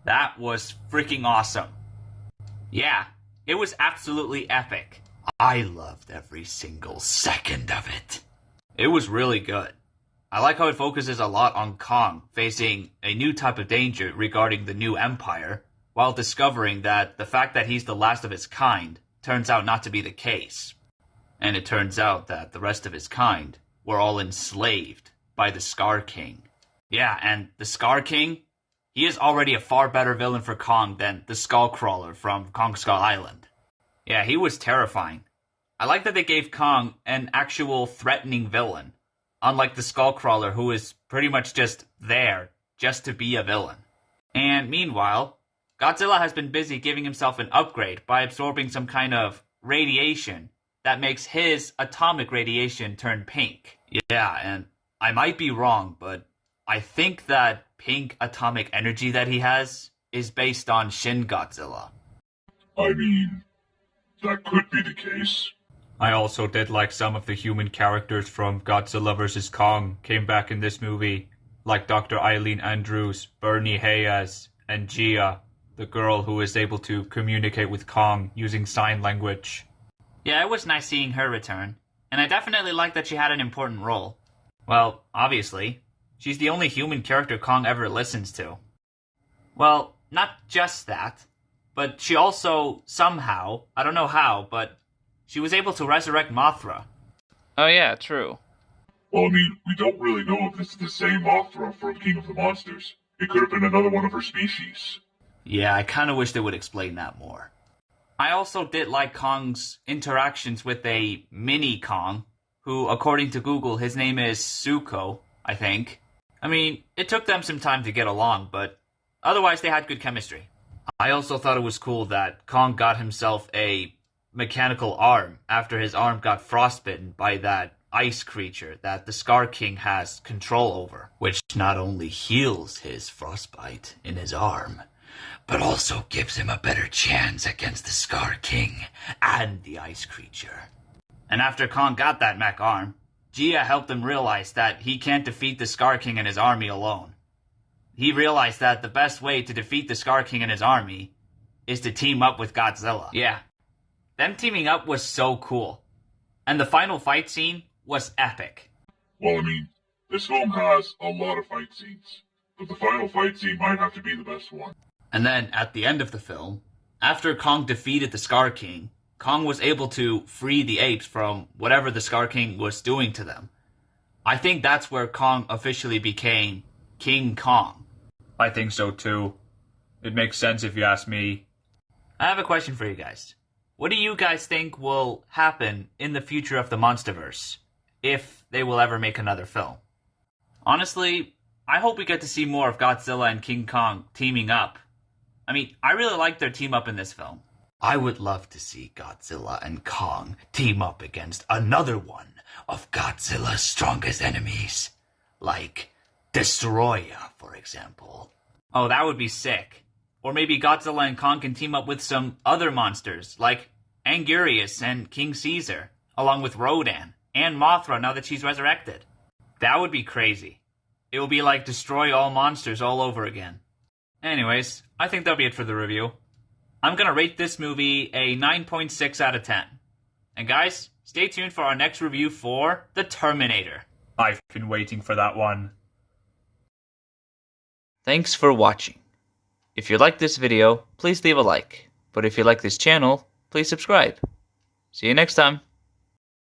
That was freaking awesome. Yeah, it was absolutely epic. I loved every single second of it. It was really good. I like how it focuses a lot on Kong facing a new type of danger regarding the new empire, while discovering that the fact that he's the last of his kind turns out not to be the case. And it turns out that the rest of his kind were all enslaved by the Scar King. Yeah, and the Scar King, he is already a far better villain for Kong than the Skullcrawler from Kong Skull Island. Yeah, he was terrifying. I like that they gave Kong an actual threatening villain, unlike the Skullcrawler, who is pretty much just there, just to be a villain. And meanwhile, Godzilla has been busy giving himself an upgrade by absorbing some kind of radiation that makes his atomic radiation turn pink. Yeah, and I might be wrong, but I think that pink atomic energy that he has is based on Shin Godzilla. I mean, that could be the case. I also did like some of the human characters from Godzilla vs. Kong came back in this movie, like Dr. Eileen Andrews, Bernie Hayes, and Ghia, the girl who is able to communicate with Kong using sign language. Yeah, it was nice seeing her return, and I definitely like that she had an important role. Well, obviously, she's the only human character Kong ever listens to. Well, not just that, but she also somehow, I don't know how, but she was able to resurrect Mothra. Oh yeah, true. Well, I mean, we don't really know if it's the same Mothra from King of the Monsters. It could have been another one of her species. Yeah, I kind of wish they would explain that more. I also did like Kong's interactions with a mini Kong, who, according to Google, his name is Zuko, I think. I mean, it took them some time to get along, but otherwise they had good chemistry. I also thought it was cool that Kong got himself a mechanical arm after his arm got frostbitten by that ice creature that the Scar King has control over, which not only heals his frostbite in his arm, but also gives him a better chance against the Scar King and the ice creature. And after Kong got that mech arm, Ghia helped him realize that he can't defeat the Scar King and his army alone. He realized that the best way to defeat the Scar King and his army is to team up with Godzilla. Yeah, them teaming up was so cool. And the final fight scene was epic. Well, I mean, this film has a lot of fight scenes, but the final fight scene might have to be the best one. And then, at the end of the film, after Kong defeated the Scar King, Kong was able to free the apes from whatever the Scar King was doing to them. I think that's where Kong officially became King Kong. I think so too. It makes sense if you ask me. I have a question for you guys. What do you guys think will happen in the future of the Monsterverse, if they will ever make another film? Honestly, I hope we get to see more of Godzilla and King Kong teaming up. I mean, I really like their team up in this film. I would love to see Godzilla and Kong team up against another one of Godzilla's strongest enemies. Like Destroyer, for example. Oh, that would be sick. Or maybe Godzilla and Kong can team up with some other monsters, like Angurius and King Caesar, along with Rodan, and Mothra now that she's resurrected. That would be crazy. It will be like Destroy All Monsters all over again. Anyways, I think that'll be it for the review. I'm gonna rate this movie a 9.6 out of 10. And guys, stay tuned for our next review for The Terminator. I've been waiting for that one. Thanks for watching. If you like this video, please leave a like. But if you like this channel, please subscribe. See you next time.